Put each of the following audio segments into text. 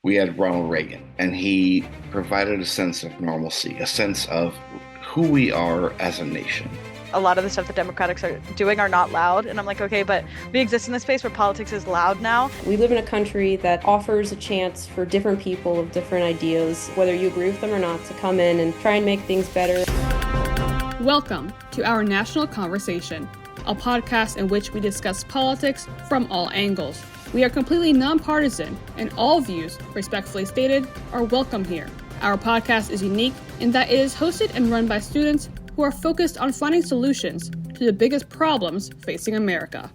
we had Ronald Reagan, and he provided a sense of normalcy, a sense of who we are as a nation. A lot of the stuff the Democrats are doing are not loud. And I'm like, okay, but we exist in this space where politics is loud now. We live in a country that offers a chance for different people of different ideas, whether you agree with them or not, to come in and try and make things better. Welcome to Our National Conversation, a podcast in which we discuss politics from all angles. We are completely nonpartisan, and all views, respectfully stated, are welcome here. Our podcast is unique in that it is hosted and run by students who are focused on finding solutions to the biggest problems facing America.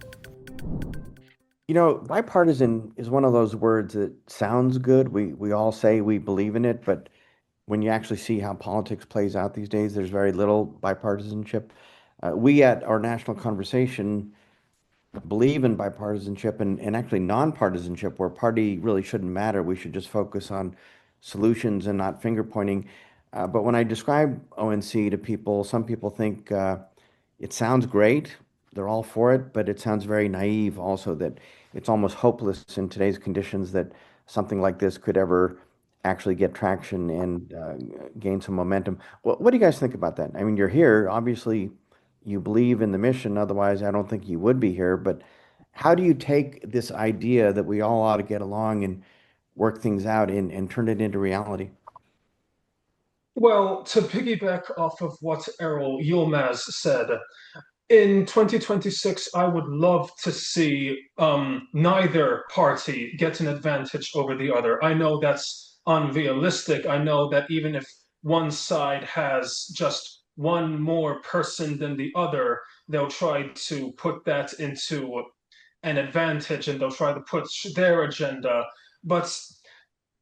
You know, bipartisan is one of those words that sounds good. We all say we believe in it, but when you actually see how politics plays out these days, there's very little bipartisanship. We at Our National Conversation believe in bipartisanship and actually nonpartisanship, where party really shouldn't matter. We should just focus on solutions and not finger pointing. But when I describe ONC to people, some people think it sounds great. They're all for it, but it sounds very naive also, that it's almost hopeless in today's conditions that something like this could ever actually get traction and gain some momentum. What do you guys think about that? I mean, you're here, obviously you believe in the mission, otherwise I don't think you would be here, but how do you take this idea that we all ought to get along and work things out and turn it into reality? Well, to piggyback off of what Erol Yilmaz said, in 2026, I would love to see neither party get an advantage over the other. I know that's unrealistic. I know that even if one side has just one more person than the other, they'll try to put that into an advantage and they'll try to push their agenda. But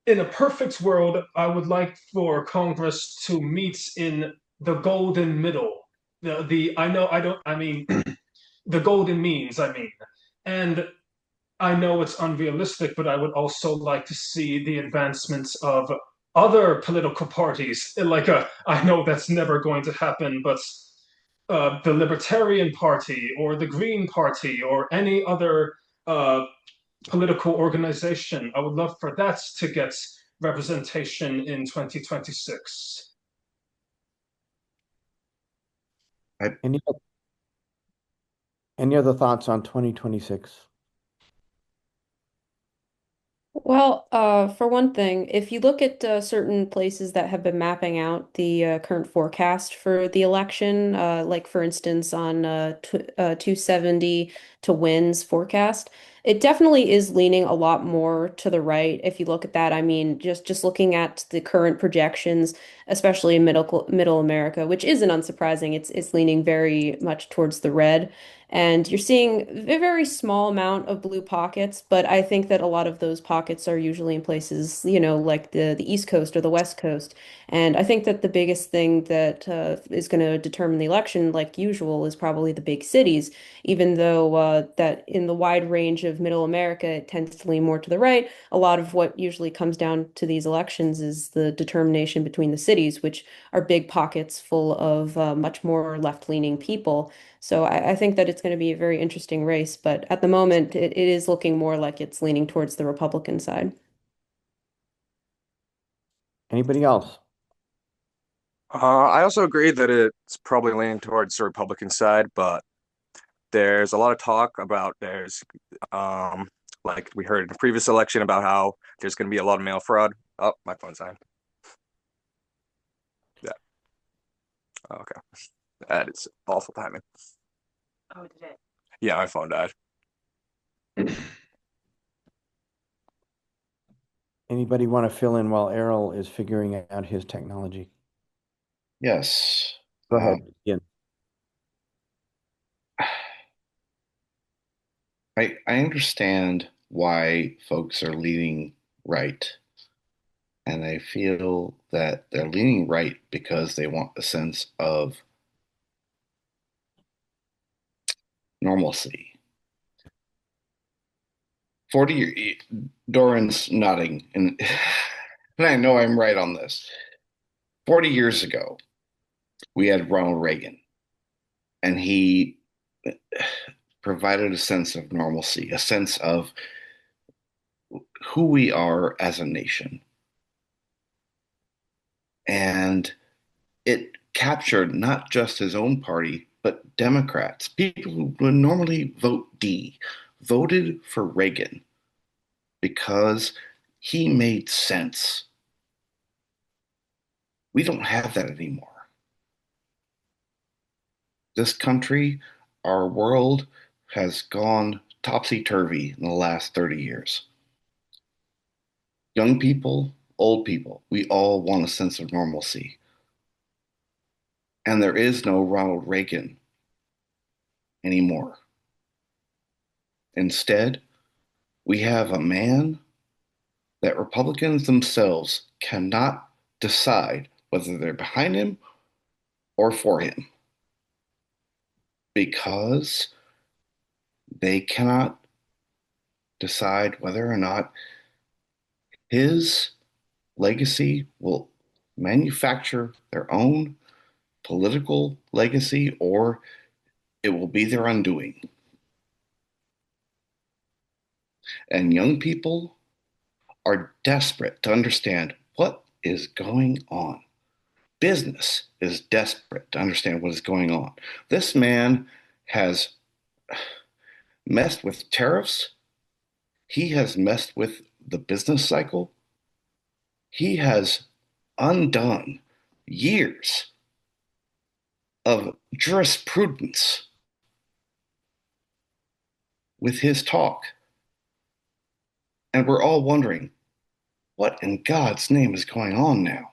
in a perfect world, I would like for Congress to meet in the golden middle. The I know I don't I mean the golden means, I mean. And I know it's unrealistic, but I would also like to see the advancements of other political parties. I know that's never going to happen, but the Libertarian Party or the Green Party or any other political organization. I would love for that to get representation in 2026. I, Any, any other thoughts on 2026? Well, for one thing, if you look at certain places that have been mapping out the current forecast for the election, like for instance on tw 270 to wins forecast, it definitely is leaning a lot more to the right. If you look at that, I mean, just looking at the current projections, especially in middle America, which isn't unsurprising, it's leaning very much towards the red. And you're seeing a very small amount of blue pockets, but I think that a lot of those pockets are usually in places, like the East Coast or the West Coast. And I think that the biggest thing that is going to determine the election, like usual, is probably the big cities, even though that in the wide range of middle America, it tends to lean more to the right. A lot of what usually comes down to these elections is the determination between the cities, which are big pockets full of much more left-leaning people. So I think that it's going to be a very interesting race, but at the moment, it is looking more like it's leaning towards the Republican side. Anybody else? I also agree that it's probably leaning towards the Republican side, but there's a lot of talk about like we heard in the previous election about how there's going to be a lot of mail fraud. Oh, my phone's on. Yeah. Okay. That is awful timing. Oh, did it? Yeah, my phone died. Anybody want to fill in while Errol is figuring out his technology? yes. Go ahead. Ian. I understand why folks are leaning right, and I feel that they're leaning right because they want a sense of normalcy. 40 years, Doran's nodding, and, and I know I'm right on this. 40 years ago, we had Ronald Reagan, and he provided a sense of normalcy, a sense of who we are as a nation. And it captured not just his own party, but Democrats. People who would normally vote D voted for Reagan because he made sense. We don't have that anymore. This country, our world, has gone topsy-turvy in the last 30 years. Young people, old people, we all want a sense of normalcy. And there is no Ronald Reagan anymore. Instead, we have a man that Republicans themselves cannot decide whether they're behind him or for him because they cannot decide whether or not his legacy will manufacture their own political legacy or it will be their undoing. And young people are desperate to understand what is going on. Business is desperate to understand what is going on. This man has messed with tariffs. He has messed with the business cycle. He has undone years of jurisprudence with his talk. And we're all wondering, what in God's name is going on now?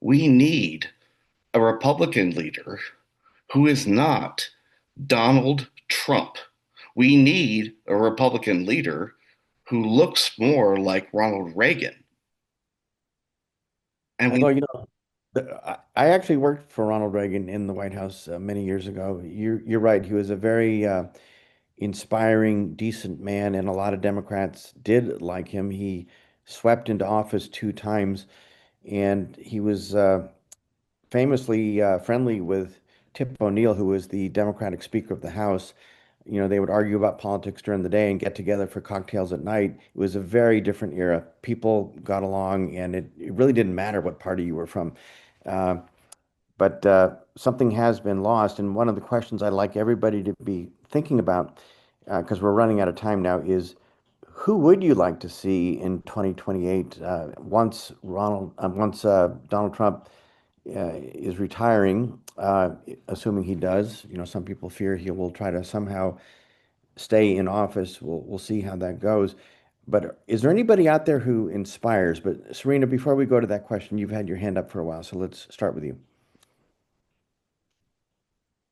We need a Republican leader who is not Donald Trump. We need a Republican leader who looks more like Ronald Reagan. And Although, I actually worked for Ronald Reagan in the White House many years ago. You're right. He was a very inspiring, decent man, and a lot of Democrats did like him. He swept into office 2 times, and he was famously friendly with Tip O'Neill, who was the Democratic Speaker of the House. They would argue about politics during the day and get together for cocktails at night. It was a very different era. People got along, and it really didn't matter what party you were from. Uh, but something has been lost. And one of the questions I'd like everybody to be thinking about, because we're running out of time now, is who would you like to see in 2028 once Donald Trump is retiring, assuming he does. Some people fear he will try to somehow stay in office. We'll see how that goes. But is there anybody out there who inspires? But Serena, before we go to that question, you've had your hand up for a while, so let's start with you.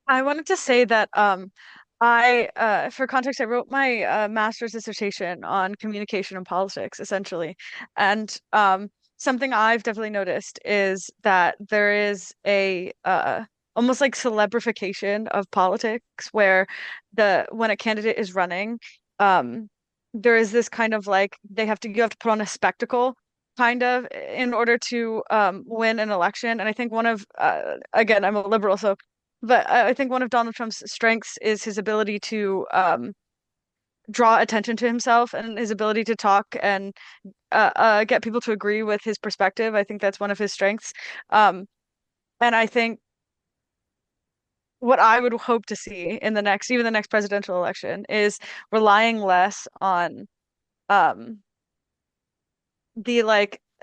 I wanted to say that I for context, I wrote my master's dissertation on communication and politics, essentially. And something I've definitely noticed is that there is a almost like celebrification of politics where the when a candidate is running, um there is this kind of like you have to put on a spectacle kind of in order to win an election. And I think one of again, I'm a liberal, so but I think one of Donald Trump's strengths is his ability to draw attention to himself and his ability to talk and get people to agree with his perspective. I think that's one of his strengths. Um, and I think what I would hope to see in even the next presidential election, is relying less on um, the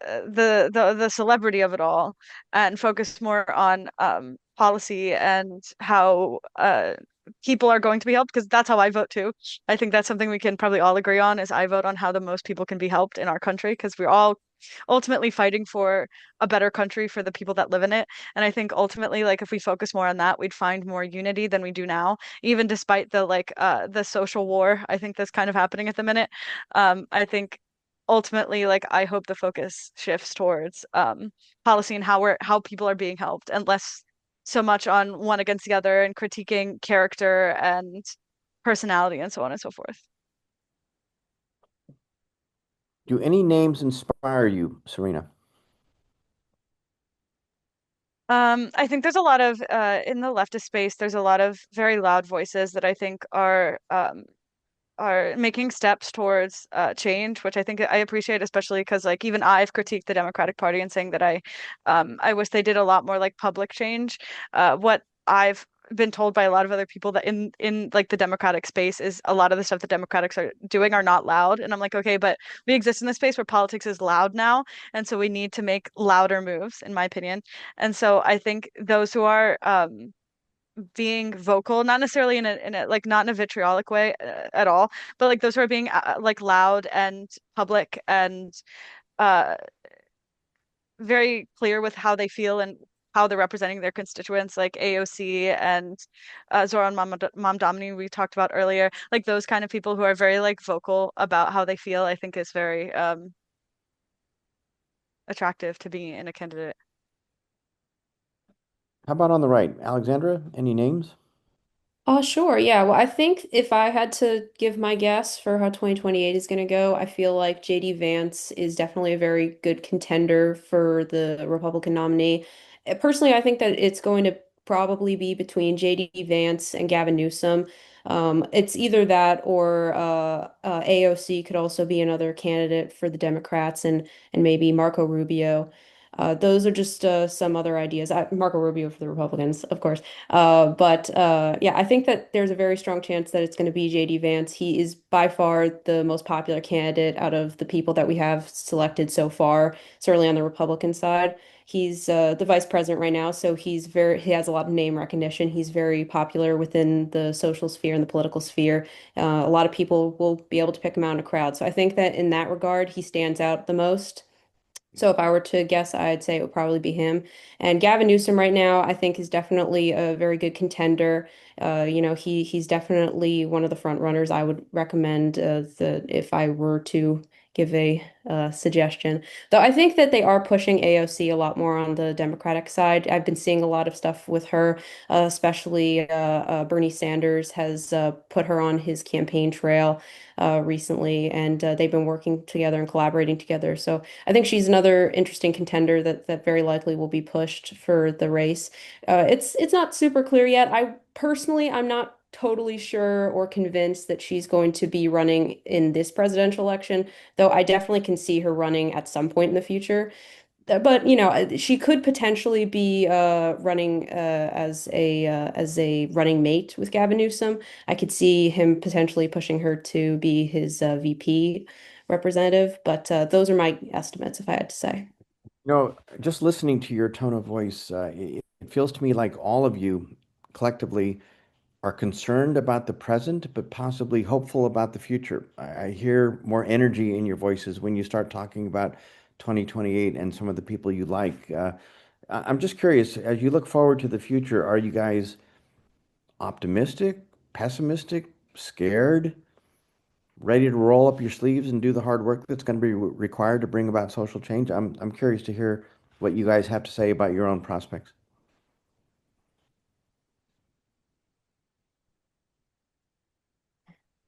the celebrity of it all and focus more on policy and how people are going to be helped, because that's how I vote too. I think that's something we can probably all agree on, is I vote on how the most people can be helped in our country, because we're all ultimately fighting for a better country for the people that live in it. And I think ultimately, like, if we focus more on that, we'd find more unity than we do now, even despite the social war I think that's kind of happening at the minute. I think ultimately, like, I hope the focus shifts towards policy and how people are being helped, and less so much on one against the other and critiquing character and personality and so on and so forth. Do any names inspire you, Serena? I think there's a lot of in the leftist space, there's a lot of very loud voices that I think are are making steps towards change, which I think I appreciate, especially because like even I've critiqued the Democratic Party and saying that I wish they did a lot more like public change. What I've been told by a lot of other people that in like the Democratic space is a lot of the stuff the Democrats are doing are not loud. And I'm like, okay, but we exist in a space where politics is loud now, and so we need to make louder moves, in my opinion. And so I think those who are being vocal, not necessarily in a like not in a vitriolic way at all, but like those who are being like loud and public and uh very clear with how they feel and how they're representing their constituents, like AOC and Zoran Mamdani we talked about earlier, like those kind of people who are very like vocal about how they feel, I think is very attractive to be in a candidate. How about on the right? Alexandra, any names? Sure. Yeah. Well, I think if I had to give my guess for how 2028 is going to go, I feel like JD Vance is definitely a very good contender for the Republican nominee. Personally, I think that it's going to probably be between JD Vance and Gavin Newsom. It's either that or AOC could also be another candidate for the Democrats and maybe Marco Rubio. Those are just some other ideas. Marco Rubio for the Republicans, of course. But yeah, I think that there's a very strong chance that it's going to be JD Vance. He is by far the most popular candidate out of the people that we have selected so far, certainly on the Republican side. He's the vice president right now, so he has a lot of name recognition. He's very popular within the social sphere and the political sphere. A lot of people will be able to pick him out in a crowd. So I think that in that regard, he stands out the most. So if I were to guess, I'd say it would probably be him. And Gavin Newsom right now, I think is definitely a very good contender. He's definitely one of the front runners. I would recommend the if I were to give a suggestion. Though I think that they are pushing AOC a lot more on the Democratic side. I've been seeing a lot of stuff with her, especially Bernie Sanders has put her on his campaign trail recently, and they've been working together and collaborating together. So I think she's another interesting contender that very likely will be pushed for the race. It's not super clear yet. I'm not totally sure or convinced that she's going to be running in this presidential election, though I definitely can see her running at some point in the future. But she could potentially be running as a running mate with Gavin Newsom. I could see him potentially pushing her to be his VP representative, but those are my estimates, if I had to say. Just listening to your tone of voice, it feels to me like all of you collectively are concerned about the present, but possibly hopeful about the future. I hear more energy in your voices when you start talking about 2028 and some of the people you like. I'm just curious, as you look forward to the future, are you guys optimistic, pessimistic, scared, ready to roll up your sleeves and do the hard work that's going to be required to bring about social change? I'm curious to hear what you guys have to say about your own prospects.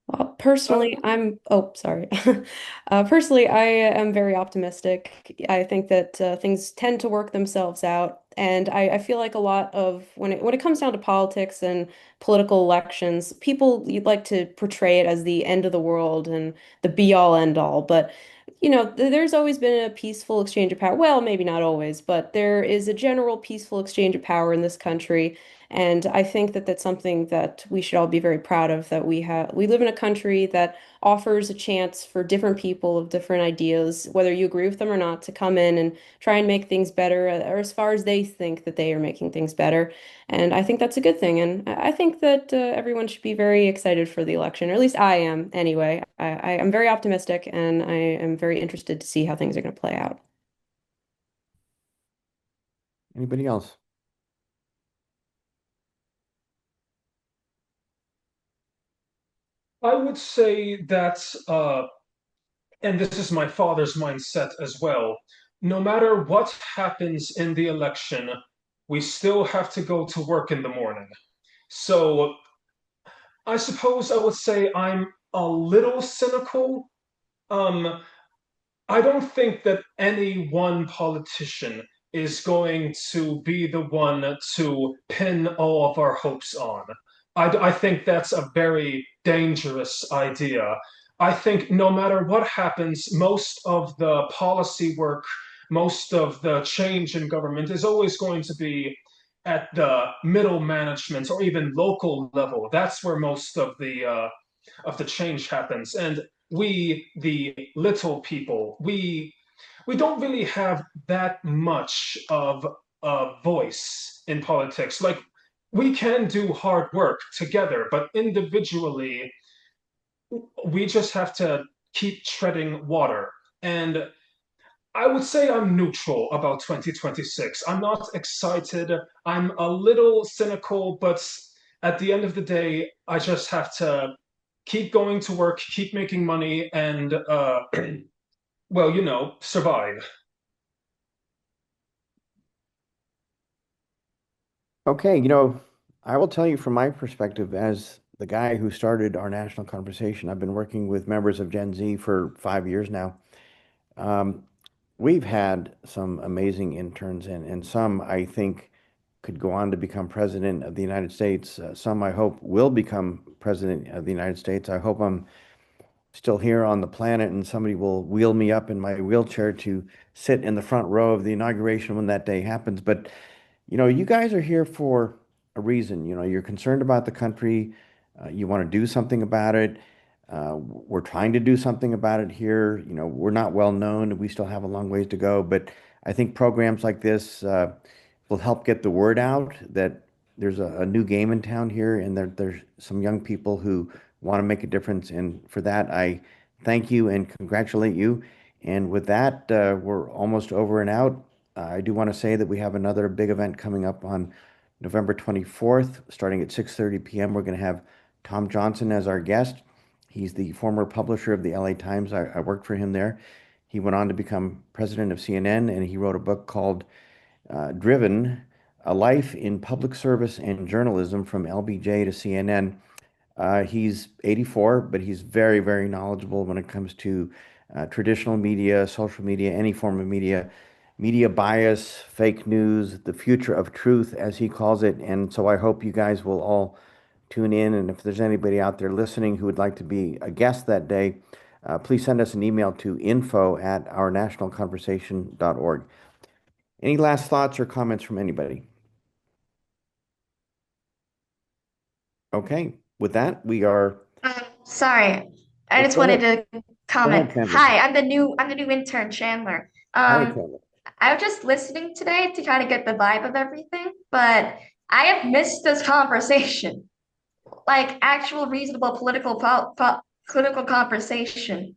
Well, personally, sorry. Personally, I am very optimistic. I think that things tend to work themselves out. And I feel like a lot of when it comes down to politics and political elections, people you'd like to portray it as the end of the world and the be all end all. But there's always been a peaceful exchange of power. Well, maybe not always, but there is a general peaceful exchange of power in this country. And I think that that's something that we should all be very proud of, that we live in a country that offers a chance for different people of different ideas, whether you agree with them or not, to come in and try and make things better, or as far as they think that they are making things better. And I think that's a good thing. And I think that everyone should be very excited for the election, or at least I am anyway. I am very optimistic and I am very interested to see how things are going to play out. Anybody else? I would say that, and this is my father's mindset as well, no matter what happens in the election, we still have to go to work in the morning. So I suppose I would say I'm a little cynical. Um, I don't think that any one politician is going to be the one to pin all of our hopes on. I think that's a very dangerous idea. I think no matter what happens, most of the policy work, most of the change in government is always going to be at the middle management or even local level. That's where most of the change happens. And we, the little people, we don't really have that much of a voice in politics. Like we can do hard work together, but individually, we just have to keep treading water. And I would say I'm neutral about 2026. I'm not excited. I'm a little cynical, but at the end of the day, I just have to keep going to work, keep making money, and well, survive. Okay, I will tell you from my perspective as the guy who started our national conversation. I've been working with members of Gen Z for 5 years now. Um, we've had some amazing interns, and some I think could go on to become president of the United States. Some I hope will become president of the United States. I hope I'm still here on the planet and somebody will wheel me up in my wheelchair to sit in the front row of the inauguration when that day happens. But you guys are here for a reason. You're concerned about the country. You want to do something about it. We're trying to do something about it here. We're not well known. We still have a long ways to go. But I think programs like this will help get the word out that there's a new game in town here, and there's some young people who want to make a difference. And for that, I thank you and congratulate you. And with that, we're almost over and out. I do want to say that we have another big event coming up on November 24th, starting at 6:30 p.m. We're going to have Tom Johnson as our guest. He's the former publisher of the LA Times. I worked for him there. He went on to become president of CNN, and he wrote a book called Driven: A Life in Public Service and Journalism from LBJ to CNN. He's 84, but he's very, very knowledgeable when it comes to traditional media, social media, any form of media, media bias, fake news, the future of truth, as he calls it. And so I hope you guys will all tune in. And if there's anybody out there listening who would like to be a guest that day, please send us an email to info@ournationalconversation.org. Any last thoughts or comments from anybody? Okay, with that, we are. Sorry, I just Go wanted ahead. to Go ahead, comment. Chandler. Hi, I'm the new intern, Chandler. Hi, Chandler. I was just listening today to kind of get the vibe of everything, but I have missed this conversation, like actual reasonable political conversation.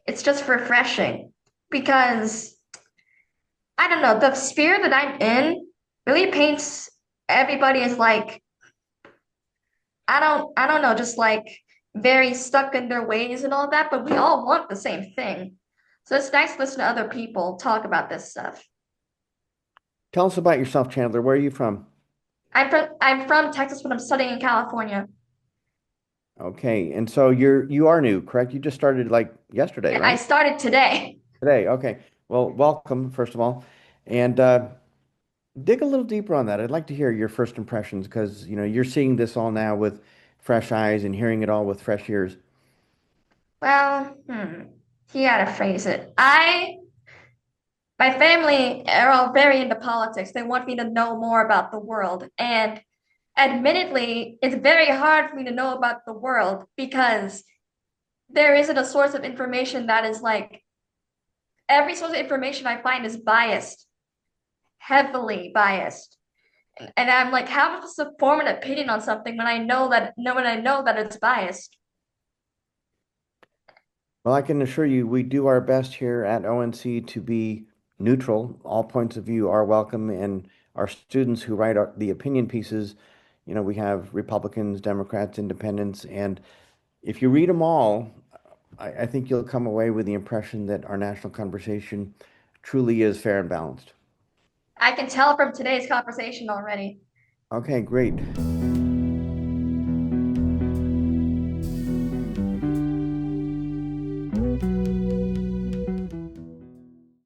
It's just refreshing because I don't know, the sphere that I'm in really paints everybody as like I don't know, just like very stuck in their ways and all that, but we all want the same thing. So it's nice to listen to other people talk about this stuff. Tell us about yourself, Chandler. Where are you from? I'm from Texas, but I'm studying in California. Okay, and so you are new, correct? You just started like yesterday, Yeah, I right? started today. Today. Okay. Well, welcome, first of all. And dig a little deeper on that. I'd like to hear your first impressions because you're seeing this all now with fresh eyes and hearing it all with fresh ears. Well, you gotta phrase it. My family are all very into politics. They want me to know more about the world. And admittedly, it's very hard for me to know about the world because there isn't a source of information that is like every source of information I find is biased, heavily biased. And I'm like, how am I supposed to form an opinion on something when I know that it's biased? Well, I can assure you we do our best here at ONC to be neutral. All points of view are welcome, and our students who write the opinion pieces, we have Republicans, Democrats, Independents, and if you read them all, I think you'll come away with the impression that our national conversation truly is fair and balanced. I can tell from today's conversation already. Okay, great.